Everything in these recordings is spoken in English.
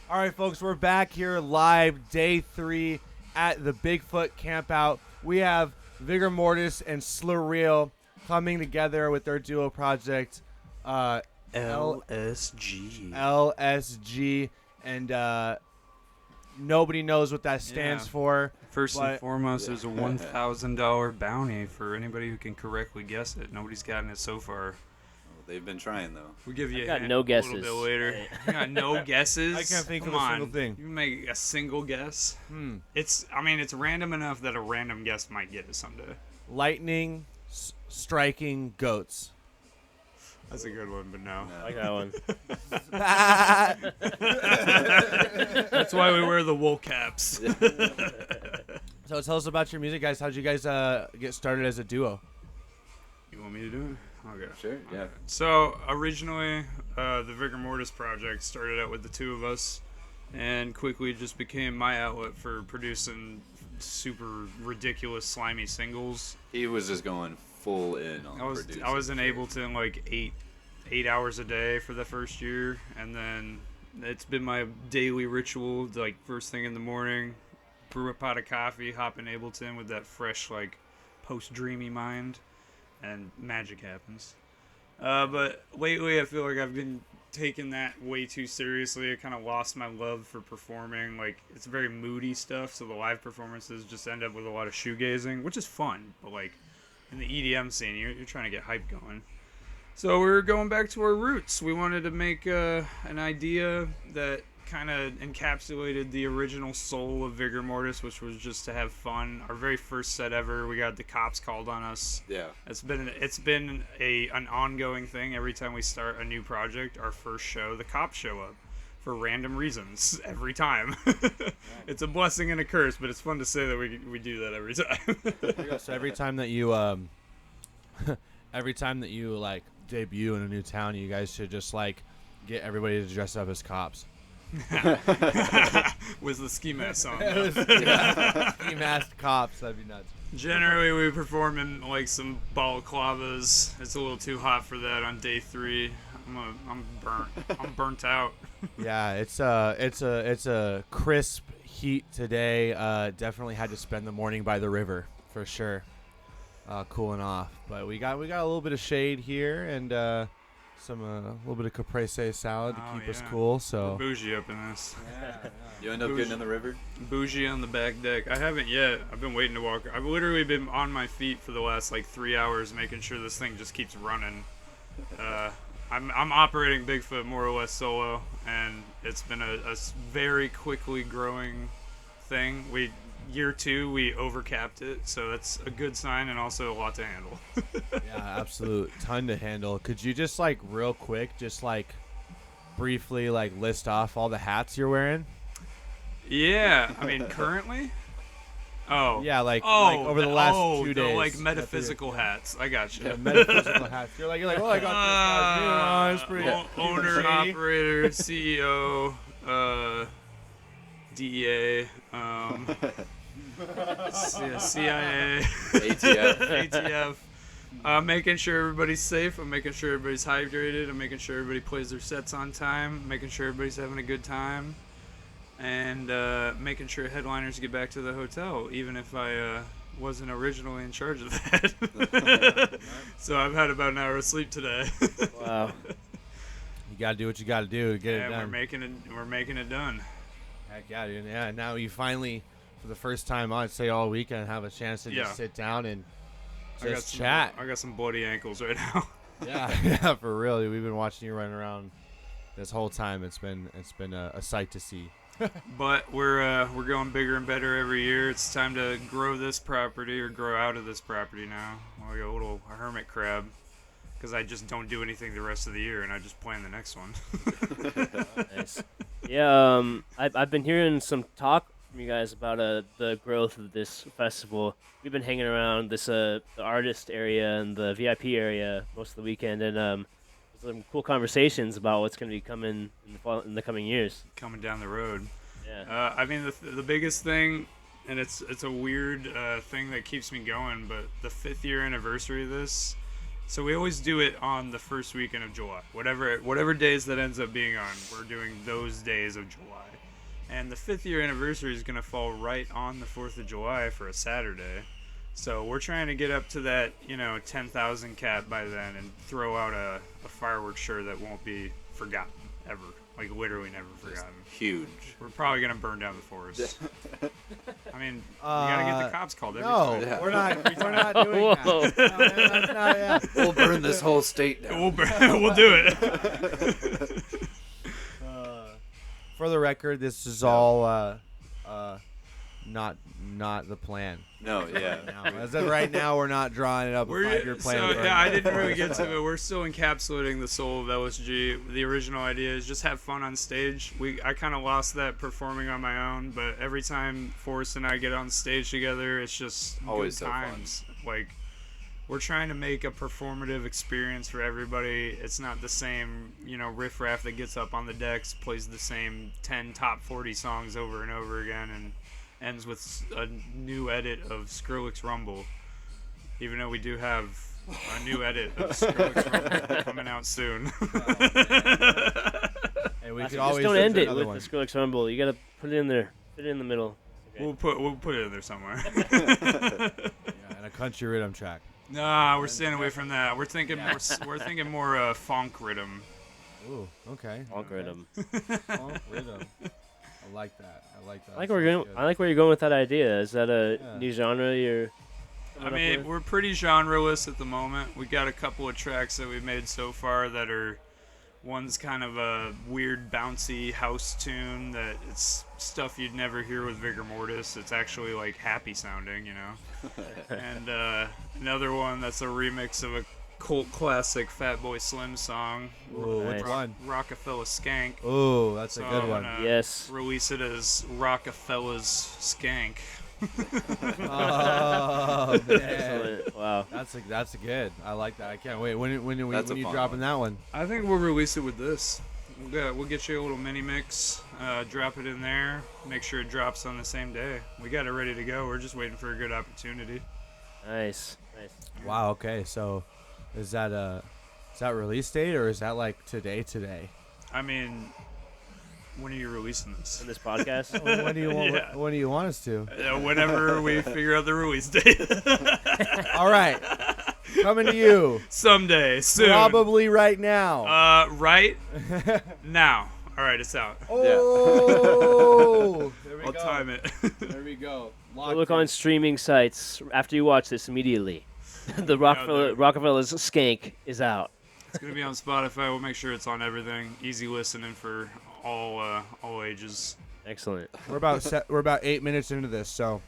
All right, folks, we're back here live, day 3 at the Bigfoot Campout. We have VigorMortis and Slurreal coming together with their duo project, LSG. LSG, and nobody knows what that stands for. First and foremost, there's a $1,000 bounty for anybody who can correctly guess it. Nobody's gotten it so far. They've been trying, though. We'll give you got no guesses. a little bit later. You got no guesses? I can't think Come of a on. single thing. You make a single guess? It's random enough that a random guess might get it someday. Lightning striking goats. That's a good one, but no. I like that one. That's why we wear the wool caps. So tell us about your music, guys. How'd you guys get started as a duo? You want me to do it? Okay. Sure, yeah. So originally, the VigorMortis project started out with the two of us, and quickly just became my outlet for producing super ridiculous, slimy singles. He was just going full in on producing. I wasn't able to in like eight hours a day for the first year, and then it's been my daily ritual. Like first thing in the morning, brew a pot of coffee, hop in Ableton with that fresh, like post-dreamy mind, and magic happens. But lately I feel like I've been taking that way too seriously. I kind of lost my love for performing. Like, it's very moody stuff, so the live performances just end up with a lot of shoegazing, which is fun, but like in the EDM scene, you're trying to get hype going. So we're going back to our roots. We wanted to make an idea that kind of encapsulated the original soul of VigorMortis, which was just to have fun. Our very first set ever, we got the cops called on us. Yeah. It's been an ongoing thing. Every time we start a new project, our first show, the cops show up for random reasons every time. It's a blessing and a curse, but it's fun to say that we do that every time. So every time that you like debut in a new town, you guys should just like get everybody to dress up as cops. With the ski mask on. Ski masked cops, that'd be nuts. Generally, we perform in like some balaclavas. It's a little too hot for that on day 3. I'm burnt out. Yeah, it's a crisp heat today. Definitely had to spend the morning by the river for sure, cooling off. But we got a little bit of shade here and a little bit of caprese salad to keep us cool. So we're bougie up in this. You end up getting in the river? Bougie on the back deck. I haven't yet. I've been waiting to walk. I've literally been on my feet for the last like 3 hours, making sure this thing just keeps running. I'm operating Bigfoot more or less solo, and it's been a very quickly growing thing. Year 2, we overcapped it, so that's a good sign and also a lot to handle. Yeah, absolute ton to handle. Could you just like real quick, just like briefly like list off all the hats you're wearing? Yeah, I mean currently. Oh. Yeah, like over the last 2 days. Like metaphysical hats. I got you. Yeah, metaphysical hats. You're like, oh, I got this. It's pretty. Owner, operator, CEO, DEA, CIA, ATF. Making sure everybody's safe. I'm making sure everybody's hydrated. I'm making sure everybody plays their sets on time. Making sure everybody's having a good time. And making sure headliners get back to the hotel, even if I wasn't originally in charge of that. So I've had about an hour of sleep today. Wow. You gotta do what you gotta do to get it done. We're making it done. Heck yeah, dude. Yeah, now you finally, for the first time, I'd say all weekend, have a chance to just sit down and just chat. I got some bloody ankles right now. Yeah, for real. Dude. We've been watching you run around this whole time. It's been a sight to see. But we're going bigger and better every year. It's time to grow this property or grow out of this property now. Like a little hermit crab, because I just don't do anything the rest of the year and I just plan the next one. Nice. Yeah, I've been hearing some talk from you guys about the growth of this festival. We've been hanging around this the artist area and the VIP area most of the weekend, and some cool conversations about what's going to be coming in the coming years. Coming down the road. Yeah. I mean, the biggest thing, and it's a weird thing that keeps me going, but the 5th year anniversary of this So we always do it on the first weekend of July. Whatever days that ends up being on, we're doing those days of July. And the 5th year anniversary is going to fall right on the 4th of July for a Saturday. So we're trying to get up to that, 10,000 cap by then and throw out a fireworks show that won't be forgotten ever. Like literally never forgotten. Huge. We're probably going to burn down the forest. I mean, we got to get the cops called every No, time. Yeah. we're not doing that. Whoa. No, that's not, yeah. We'll burn this whole state down. We'll do it. For the record, this is all not the plan. No, yeah. Now, as of right now, we're not drawing it up a 5-year plan. So to burn yeah, I down the didn't really forest. get to it. We're still encapsulating the soul of LSG. The original idea is just have fun on stage. I kind of lost that performing on my own, but every time Forrest and I get on stage together, it's just Always good so fun. times. Like we're trying to make a performative experience for everybody. It's not the same, riff-raff that gets up on the decks, plays the same 10 top 40 songs over and over again, and ends with a new edit of Skrillex Rumble. Even though we do have a new edit of Skrillex Rumble coming out soon. And we Just could always don't do end it another with one. the Skrillex Rumble. You gotta put it in there. Put it in the middle. Okay. We'll put it in there somewhere. Yeah, and a country rhythm track. Nah, we're staying away from that. We're thinking more funk rhythm. Ooh, okay. Funk rhythm. Funk rhythm. I like that. I like where you're going with that idea. Is that a Yeah. new genre you're? I coming up mean, with? we're pretty genreless at the moment. We got a couple of tracks that we've made so far that are, one's kind of a weird bouncy house tune that it's stuff you'd never hear with VigorMortis. It's actually like happy sounding, And another one that's a remix of a cult classic Fatboy Slim song, Ooh, which Nice. one? Rockefeller Skank. Ooh, that's a So good I'm one. gonna Yes. release it as Rockefeller's Skank. Oh man, Excellent. Wow. that's good. I like that. I can't wait. When That's a you fun dropping one. that one? I think we'll release it with this. We'll get you a little mini mix, drop it in there, make sure it drops on the same day. We got it ready to go. We're just waiting for a good opportunity. Nice. Wow. Okay. So, is that release date or is that like today? I mean, when are you releasing this? In this podcast. When do you want? Yeah. When do you want us to? Whenever we figure out the release date. All right. Coming to you. Someday, soon. Probably right now. Right now. All right, it's out. Oh. There we I'll go. time it. There we go. Go look on streaming sites after you watch this immediately. The Rockefeller's Skank is out. It's gonna be on Spotify. We'll make sure it's on everything. Easy listening for all ages. Excellent. We're about 8 minutes into this, so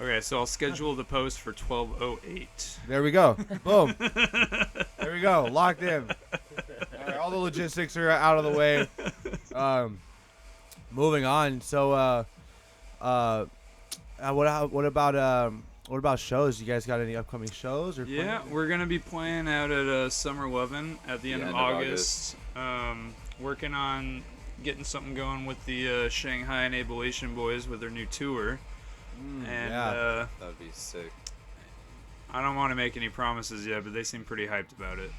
Okay, so I'll schedule the post for 12:08. there we go. Boom. There we go. Locked in. All right, all the logistics are out of the way. Moving on. So, what about shows? You guys got any upcoming shows? Or Yeah, we're gonna be playing out at Summer Lovin' at the end of August. Working on getting something going with the Shanghai and Ablation Boys with their new tour. And yeah. That would be sick. I don't want to make any promises yet, but they seem pretty hyped about it.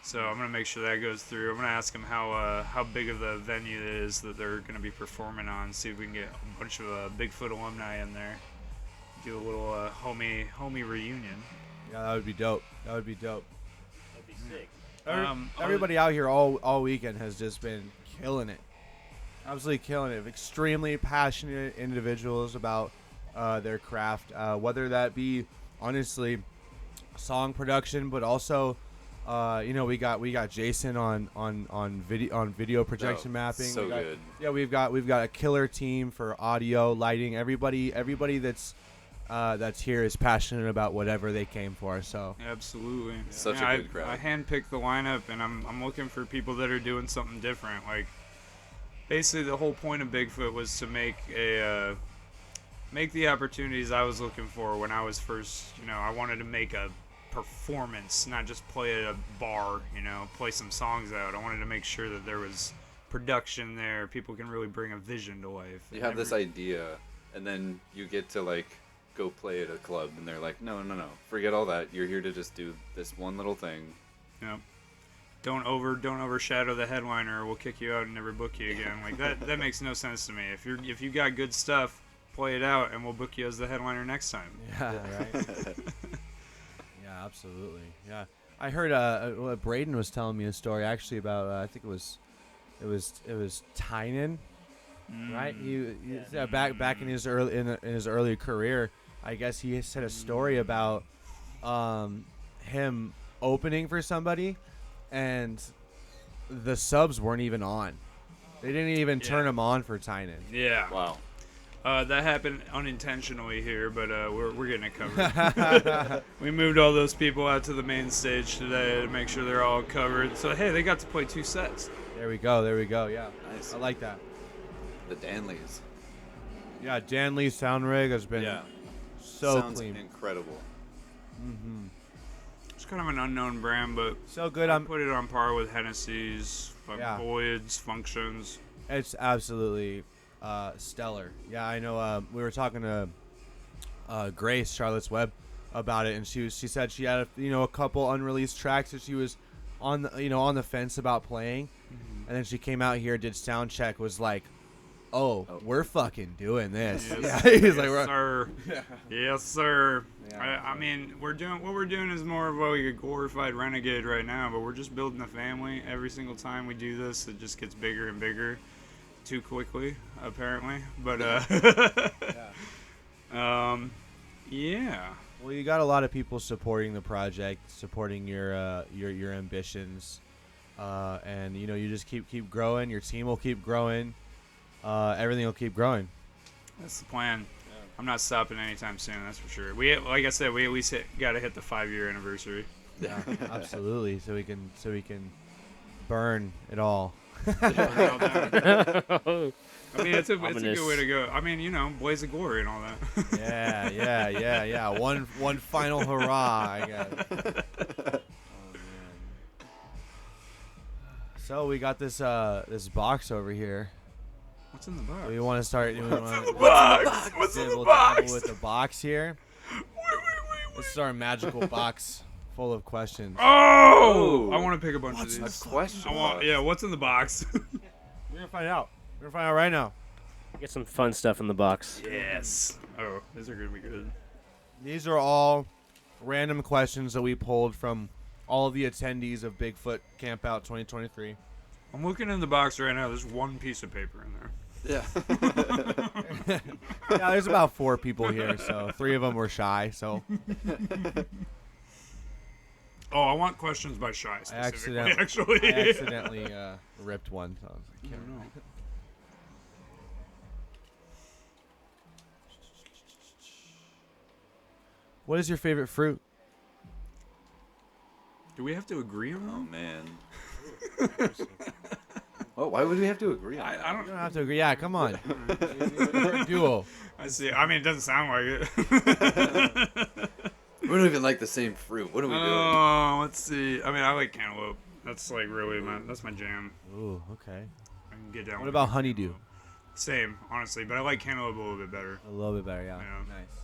So I'm gonna make sure that goes through. I'm gonna ask them how big of the venue it is that they're gonna be performing on. See if we can get a bunch of Bigfoot alumni in there. Do a little homie reunion. Yeah, that would be dope. That'd be sick. Everybody out here all weekend has just been killing it. Absolutely killing it. Extremely passionate individuals about their craft, whether that be honestly song production, but also we got Jason on video projection mapping. So good. Yeah, we've got a killer team for audio, lighting. Everybody that's here is passionate about whatever they came for. So Absolutely. Such Yeah, a good crowd. I handpicked the lineup, and I'm looking for people that are doing something different. Like, basically, the whole point of Bigfoot was to make the opportunities I was looking for when I was first. I wanted to make a performance, not just play at a bar. Play some songs out. I wanted to make sure that there was production there. People can really bring a vision to life. You have this idea, and then you get to go play at a club, and they're like, no, forget all that. You're here to just do this one little thing, Yep. Don't overshadow the headliner, or we'll kick you out and never book you again. Like that makes no sense to me. If you got good stuff, play it out, and we'll book you as the headliner next time. Yeah, right. Yeah, absolutely. Yeah, I heard Braden was telling me a story actually about I think it was Tynan, right? Back in his early career, I guess he said a story about him opening for somebody, and the subs weren't even on. They didn't even turn them on for Tynan. Yeah. Wow. That happened unintentionally here, but we're getting it covered. We moved all those people out to the main stage today to make sure they're all covered. So, hey, they got to play 2 sets. There we go. Yeah, Nice. I like that. The Danleys. Yeah, Dan Lee's sound rig has been so Sounds clean. incredible. Mm-hmm. It's kind of an unknown brand, but So good. I put it on par with Hennessy's, Yeah. Boyd's, Functions. It's absolutely stellar. Yeah, I know. We were talking to Grace, Charlotte's Web, about it, and she said she had a couple unreleased tracks that she was on the fence about playing, and then she came out here, did sound check, was like, oh, we're fucking doing this. Yes, Yeah, he's yes, like, sir. Yes, sir. Yeah. I mean, what we're doing is more of like a glorified renegade right now, but we're just building a family. Every single time we do this, it just gets bigger and bigger, too quickly, apparently. But yeah. Well, you got a lot of people supporting the project, supporting your ambitions, and you just keep growing. Your team will keep growing. Everything will keep growing. That's the plan. I'm not stopping anytime soon. That's for sure. Like I said, we at least got to hit the 5-year anniversary. Yeah, absolutely. So we can burn it all. I mean, it's a good way to go. I mean, blaze of glory and all that. Yeah. One final hurrah, I guess. Oh, man. So we got this box over here. What's in the box? Do we want to start? What's in the box? With the box here. This is our magical box full of questions. Oh! I want to pick a bunch of these. A question. What's in the box? We're gonna find out. We're gonna find out right now. Get some fun stuff in the box. Yes. Oh, these are gonna be good. These are all random questions that we pulled from all of the attendees of Bigfoot Campout 2023. I'm looking in the box right now. There's one piece of paper in there. Yeah. Yeah, there's about 4 people here, so 3 of them were shy. So Oh, I want questions by Shy I specifically, actually. accidentally ripped one. So I was like, I don't know. what is your favorite fruit? Do we have to agree on Oh that? man. Well, why would we have to agree on that? I You don't don't have to agree. Yeah, come on. We're a duo. I see. I mean, it doesn't sound like it. We don't even like the same fruit. What are we doing? Oh, let's see. I mean, I like cantaloupe. That's like really that's my jam. Ooh, okay. I can get down What with about it. honeydew? Same, honestly, but I like cantaloupe a little bit better. A little bit better, yeah. Yeah. Nice.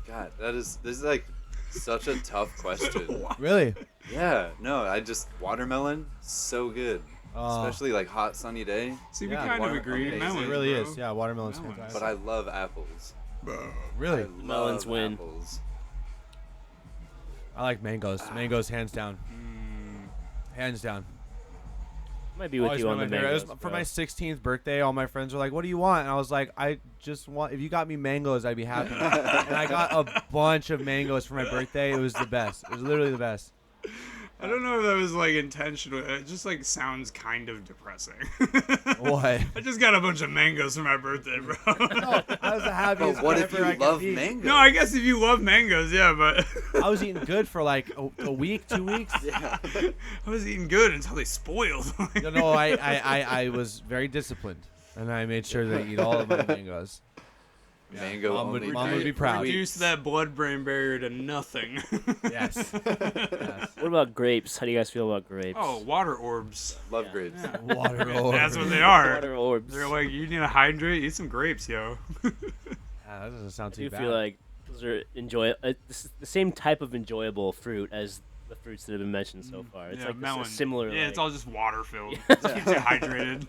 God, this is like such a tough question. Really? Yeah, no, watermelon, so good. Oh, Especially like hot sunny day. See, Yeah, we kind of water- agree. amazing. Melons, it really bro. is. Yeah, watermelon's Melons. fantastic. But I love apples. Really? I Melons love win. Apples. I like mangoes. Mangoes, hands down. Hands down. Might be with Always you on been the my favorite. mangoes, It was bro. for my 16th birthday, all my friends were like, "What do you want?" And I was like, "I just want. If you got me mangoes, I'd be happy." And I got a bunch of mangoes for my birthday. It was the best. It was literally the best. I don't know if that was like intentional. It just like sounds kind of depressing. What? I just got a bunch of mangoes for my birthday, bro. No, I was the happiest. But what if camper you I could love be. mango? No, I guess if you love mangoes, yeah, but I was eating good for like a week, 2 weeks. Yeah. I was eating good until they spoiled. No, I was very disciplined, and I made sure to eat all of my mangoes. Mango Mom would- only. Mom would be proud. Reduce that blood-brain barrier to nothing. Yes. Yes. What about grapes? How do you guys feel about grapes? Oh, water orbs. Love grapes. Water. That's what they are. Water orbs. They're like, you need to hydrate, eat some grapes, yo. Yeah, that doesn't sound I too do bad. feel like those are the same type of enjoyable fruit as the fruits that have been mentioned so far. It's Yeah, like melon. a similar. Yeah, like, it's all just water filled. Just keeps you hydrated.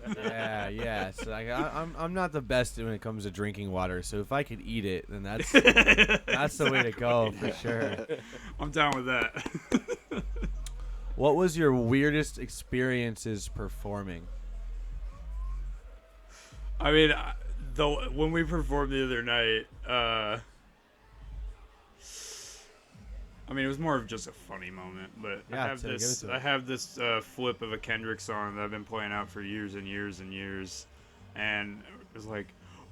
Yeah. So like, I'm not the best when it comes to drinking water. So if I could eat it, then that's the way to go for sure. I'm down with that. What was your weirdest experiences performing? I mean, when we performed the other night, I mean, it was more of just a funny moment. But Yeah, I have this flip of a Kendrick song that I've been playing out for years and years and years, and it was like,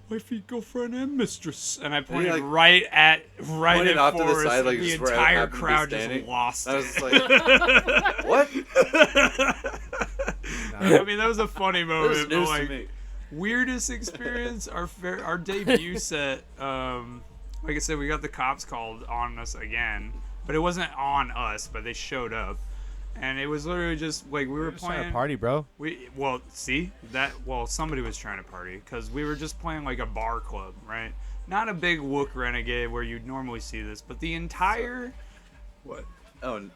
wifey, girlfriend, and mistress, and I pointed like, right at off to the Forrest, side, like, the just where I entire happened to be crowd just standing. lost I it. was like, what? I mean, that was a funny It moment. was but news like, to me. weirdest experience, our debut set, like I said, we got the cops called on us again, but it wasn't on us, but they showed up, and it was literally just like we were Just trying to playing. party, bro. Somebody was trying to party because we were just playing like a bar club, right? Not a big Wook Renegade where you'd normally see this, but the entire what? Oh, and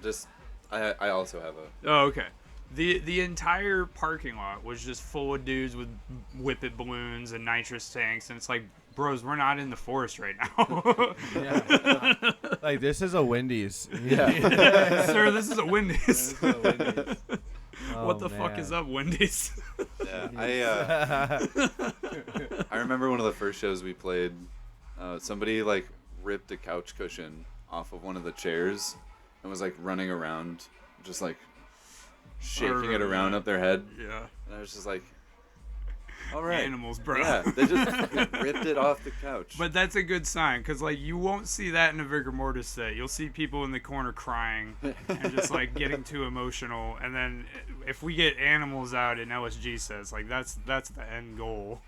just I also have a. Oh, okay. The entire parking lot was just full of dudes with whippet balloons and nitrous tanks, and it's like, bros, we're not in the forest right now. Yeah. Like this is a Wendy's. Yeah. Sir, this is a Wendy's. What the Oh, fuck is man. up, Wendy's? Yeah, I remember one of the first shows we played. Somebody like ripped a couch cushion off of one of the chairs and was like running around, just like shaking it around up their head. Yeah. And I was just like, all right, Animals, bro. yeah, they just fucking ripped it off the couch. But that's a good sign, because like you won't see that in a VigorMortis set. You'll see people in the corner crying and just like getting too emotional, and then if we get animals out in LSG sets, like that's the end goal.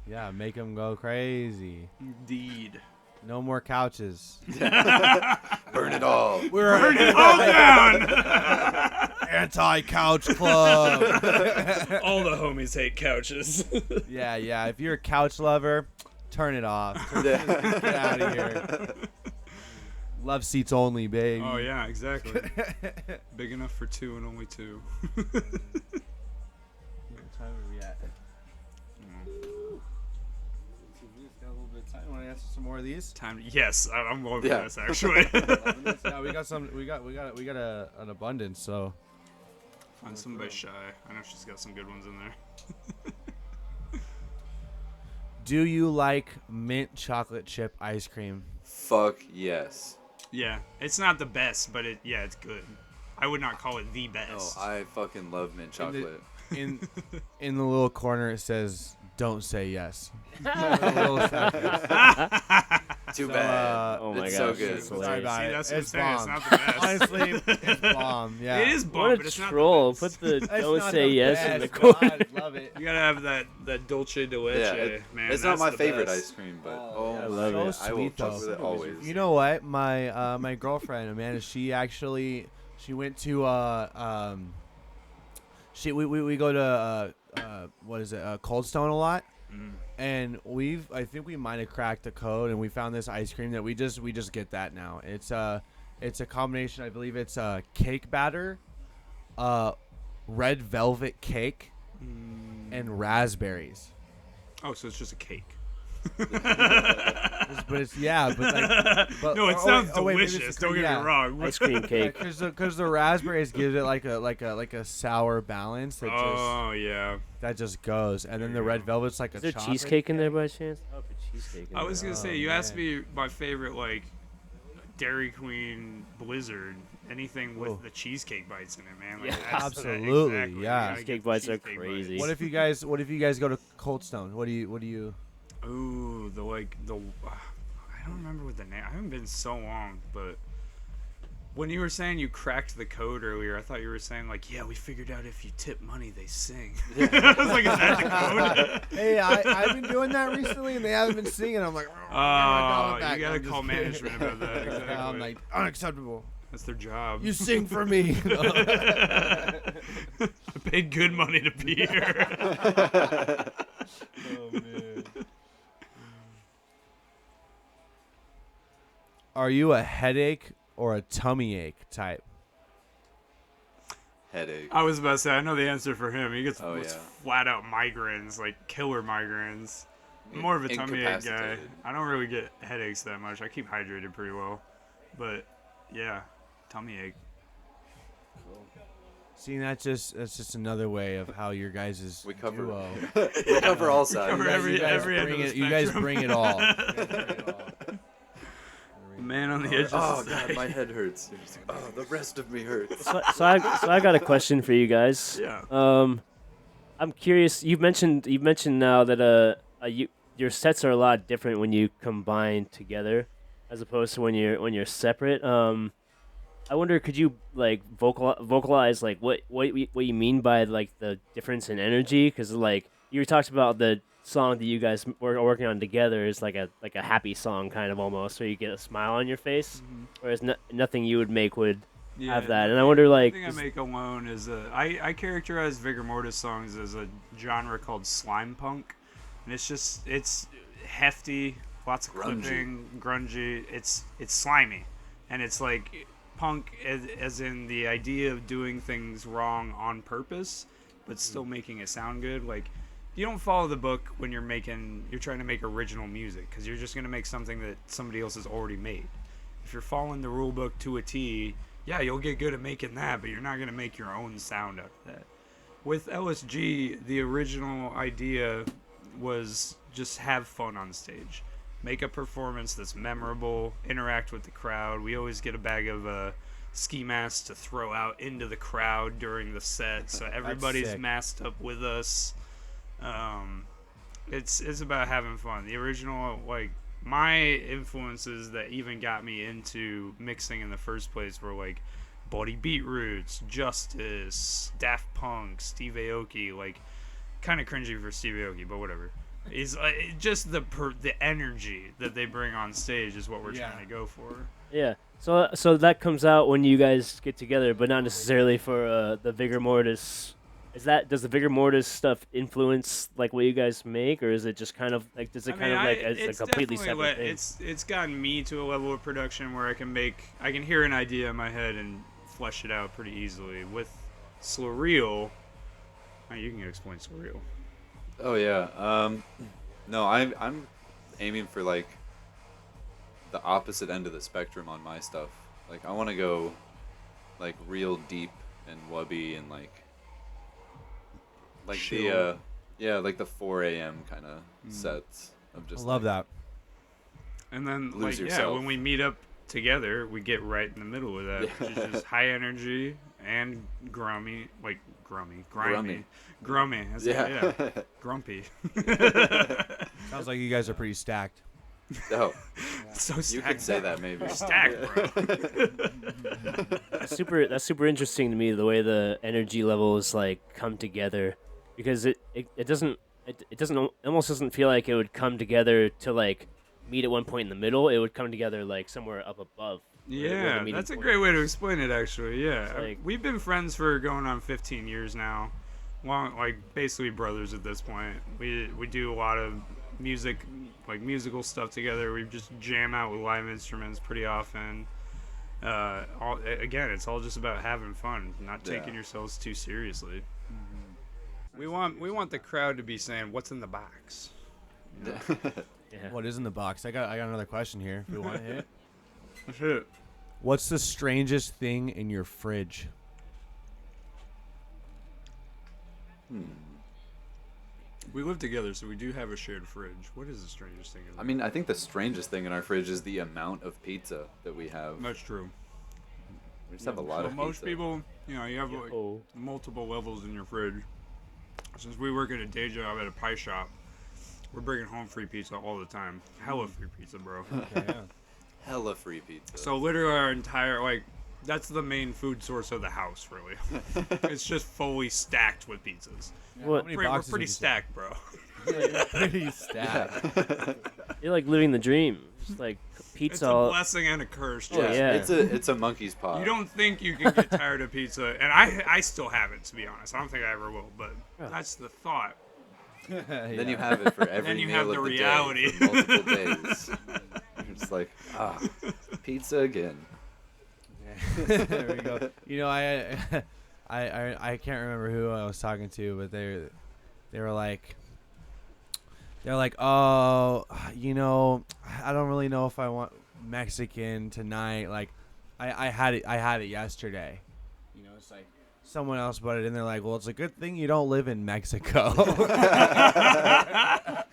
Yeah. Make them go crazy. Indeed. No more couches. Burn it all. We're Burn it all down. anti-couch club. All the homies hate couches. Yeah. If you're a couch lover, turn it off. Just get out of here. Love seats only, baby. Oh yeah, exactly. Big enough for two and only two. What time are we at? Got a little bit of time. Want to answer some more of these? Time. Yes, I'm going for Yeah. this actually. Yeah, we got some. We got an abundance. So Find somebody shy. I know she's got some good ones in there. do you like mint chocolate chip ice cream? Fuck yes. Yeah, it's not the best, but it's good. I would not call it the best. Oh, I fucking love mint chocolate. In the little corner it says, "Don't say yes." Too So, bad. Oh my it's gosh, so good. that's Sorry about See, it. that's what It's I'm saying. It's bomb. not the best. Honestly, it's bomb. Yeah. It is bomb, What but a it's not troll! the Put best. the It's don't not say the yes in the best. corner. God, love it. You gotta have that dulce de leche, Yeah, man. it's not That's my the favorite best. ice cream, but Oh, I love my it. God, I will Sweet, fuck though. with it always. You know what? My girlfriend Amanda, she went to we go to what is it, Cold Stone a lot. And I think we might have cracked the code, and we found this ice cream that we just get that now. It's a combination. I believe it's cake batter, red velvet cake, and raspberries. Oh, so it's just a cake. But it's but No, it sounds wait, maybe it's delicious. the Don't cream, get yeah. me wrong. Ice cream cake. Because the raspberries gives it like a sour balance that just goes, and then the red velvet's like Is a there chocolate. cheesecake in there by chance? Oh, for cheesecake. In I was there. gonna say, you asked me my favorite like Dairy Queen Blizzard. Anything with Ooh. the cheesecake bites in it, man. Like, Yeah, that's- absolutely, exactly. yeah. You gotta Cheesecake get the bites are cheesecake crazy. What if you guys go to Cold Stone? What do you? Ooh, I don't remember what the name. I haven't been so long, but when you were saying you cracked the code earlier, I thought you were saying like, yeah, we figured out if you tip money, they sing. I was like, is that the code? Hey, I've been doing that recently, and they haven't been singing. I'm like, Oh, back. you gotta I'm call just kidding. management about that. Exactly. I'm like, unacceptable. That's their job. You sing for me. I paid good money to be here. Oh man. Are you a headache or a tummy ache type? Headache. I was about to say, I know the answer for him. He gets Oh, yeah. flat out migraines, like killer migraines. I'm more of a tummy ache guy. Incapacitated. I don't really get headaches that much. I keep hydrated pretty well. But, yeah, tummy ache. See, that's just another way of how your guys' We cover duo. we cover all sides. cover every end bring of it, the you guys spectrum. bring it all. The man on the edge Oh of society. god, my head hurts. Oh, the rest of me hurts. So I got a question for you guys. Yeah. I'm curious. You've mentioned now that your sets are a lot different when you combine together, as opposed to when you're separate. I wonder, could you like vocalize like what you mean by like the difference in energy? Because like you talked about the song that you guys were working on together is like a happy song kind of almost, where you get a smile on your face, whereas nothing you would make would have that. And I wonder like The thing I make alone is I characterize VigorMortis songs as a genre called slime punk, and it's hefty, lots of Grungy. clipping, grungy. It's slimy, and it's like punk as in the idea of doing things wrong on purpose, but still making it sound good. Like you don't follow the book when you're trying to make original music, because you're just gonna make something that somebody else has already made. If you're following the rule book to a T, yeah, you'll get good at making that, but you're not going to make your own sound out of that. With LSG, the original idea was just have fun on stage. Make a performance that's memorable, interact with the crowd. We always get a bag of ski masks to throw out into the crowd during the set, so everybody's sick. masked up with us. It's about having fun. The original, like, my influences that even got me into mixing in the first place were like Buddy Beetroots, Justice, Daft Punk, Steve Aoki. Like, kind of cringy for Steve Aoki, but whatever. It's just the energy that they bring on stage is what we're trying to go for. yeah. So that comes out when you guys get together, but not necessarily for the Vigor Mortis. Does the Vigor Mortis stuff influence like what you guys make, or is it just kind of like as a completely separate thing? It's gotten me to a level of production where I can hear an idea in my head and flesh it out pretty easily. With Slurreal, you can explain Slurreal. Oh yeah. No, I'm aiming for like the opposite end of the spectrum on my stuff. Like I want to go like real deep and wubby and like Chill. like the 4 a.m. kind of sets of I just love like, that. And then, Lose yourself. when we meet up together, we get right in the middle of that, which is just high energy and grimy. That's it, grumpy. Sounds like you guys are pretty stacked. Oh, So you stacked could say up. that maybe. Stacked, bro. That's super interesting to me, the way the energy levels like come together, because it almost doesn't feel like it would come together to like meet at one point in the middle. It would come together like somewhere up above. where the Yeah, meeting that's a point great is. way to explain it, actually. Yeah, It's like- we've been friends for going on 15 years now. Like basically brothers at this point. We do a lot of music, like musical stuff together. We just jam out with live instruments pretty often. Again, it's all just about having fun, not taking Yeah. yourselves too seriously. We want the crowd to be saying, "What's in the box?" Yeah. What is in the box? I got another question here. If you want to hit. That's it. What's the strangest thing in your fridge? We live together, so we do have a shared fridge. What is the strangest thing? I mean, I think the strangest thing in our fridge is the amount of pizza that we have. That's true. We just have a lot So of most pizza. people, you have like Oh. multiple levels in your fridge. Since we work at a day job at a pie shop, we're bringing home free pizza all the time. Hella free pizza, bro. Hella free pizza. So literally our entire that's the main food source of the house, really. It's just fully stacked with pizzas. What? How many We're boxes pretty would you say? stacked, bro. Pretty stacked. You're like living the dream. Just like pizza. It's a all- blessing and a curse. Oh, Jason. yeah. It's a monkey's paw. You don't think you can get tired of pizza, and I still haven't, to be honest. I don't think I ever will, but that's the thought. Then you have it for every Then you meal have of the the reality. day for multiple days. You're just like, pizza again. there we go. You know, I can't remember who I was talking to, but they're like, oh, you know, I don't really know if I want Mexican tonight. Like, I had it yesterday. You know, it's like someone else brought it in. They're like, well, it's a good thing you don't live in Mexico.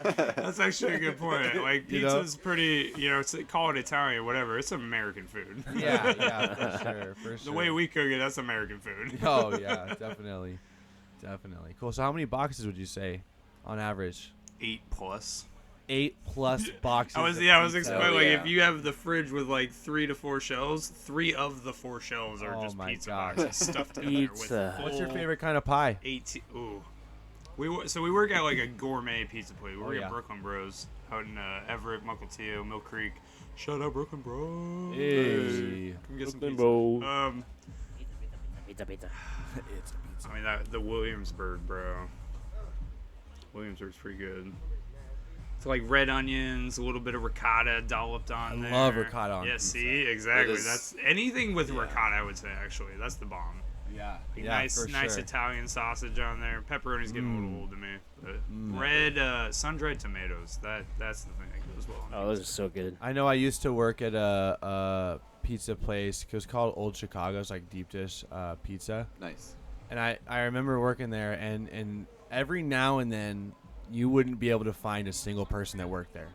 That's actually a good point. Like, pizza's pretty, you know, call it Italian, whatever. It's American food. Yeah, for sure. The way we cook it, that's American food. Oh, yeah, definitely. Cool. So how many boxes would you say on average? 8+. 8+ boxes. I was explaining, like, if you have the fridge with like 3 to 4 shelves, 3 of the 4 shelves are just pizza boxes stuffed in there with What's your favorite kind of pie? 18. Ooh. We work at like a gourmet pizza place. We work at Brooklyn Bros out in Everett, Mukilteo, Mill Creek. Shout out Brooklyn Bros. Hey. Come get some Brooklyn pizza. Bros. It's a pizza. I mean the Williamsburg, bro. Williamsburg's pretty good. It's like red onions, a little bit of ricotta dolloped on there. I love ricotta on Yeah, pizza. see, exactly. That's anything with ricotta, I would say. Actually, that's the bomb. Yeah. Like Yeah, nice sure. Italian sausage on there. Pepperoni's getting a little old to me. But red sun-dried tomatoes. That's the thing that goes well. Oh, those are so good. I know I used to work at a pizza place. It was called Old Chicago's, like deep dish pizza. Nice. And I remember working there, and every now and then you wouldn't be able to find a single person that worked there.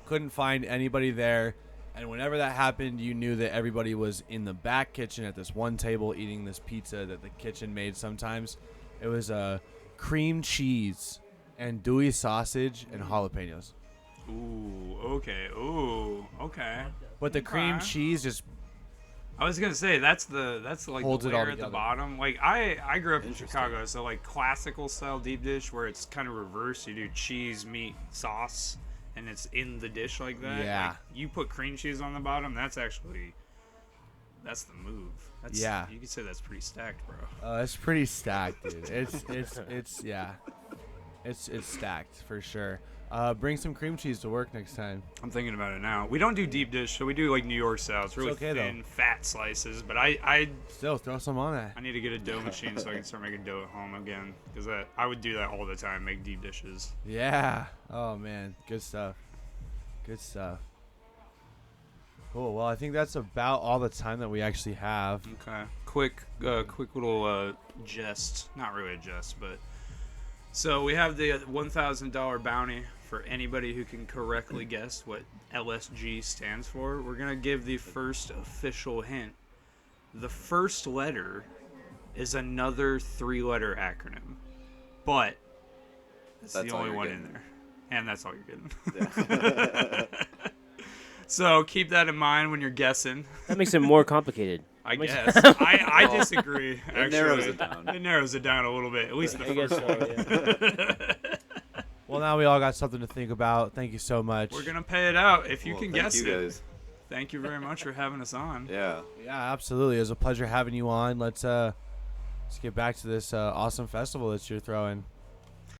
Couldn't find anybody there. And whenever that happened, you knew that everybody was in the back kitchen at this one table eating this pizza that the kitchen made sometimes. It was cream cheese and Dewey sausage and jalapenos. Ooh, okay. Ooh, okay. But the cream Okay. cheese just I was gonna say that's like Holds the it all layer at the together. bottom. Like I grew up in Interesting. Chicago, so like classical style deep dish where it's kind of reversed. You do cheese, meat, sauce, and it's in the dish like that. Yeah. Like, you put cream cheese on the bottom. That's the move. That's, Yeah. You could say that's pretty stacked, bro. it's pretty stacked, dude. It's yeah. It's stacked for sure. Bring some cream cheese to work next time. I'm thinking about it now. We don't do deep dish, so we do like New York style. It's really okay, though. thin, fat slices. But I Still, throw some on that. need to get a dough machine so I can start making dough at home again. Because I would do that all the time, make deep dishes. Yeah. Oh man, good stuff. Good stuff. Cool. Well, I think that's about all the time that we actually have. Okay. Quick little jest. Not really a jest, but so we have the $1,000 bounty for anybody who can correctly guess what LSG stands for. We're gonna give the first official hint. The first letter is another 3-letter acronym, but that's the all only you're one in getting. there, and that's all you're getting. So keep that in mind when you're guessing. That makes it more complicated. I Makes- guess. I disagree. Actually. It narrows it down. It narrows it down a little bit. At least the I guess first. so, yeah. Well, now we all got something to think about. Thank you so much. We're gonna pay it out if you Well, can thank guess you it. guys. Thank you very much for having us on. Yeah. Yeah, absolutely. It was a pleasure having you on. Let's get back to this awesome festival that you're throwing.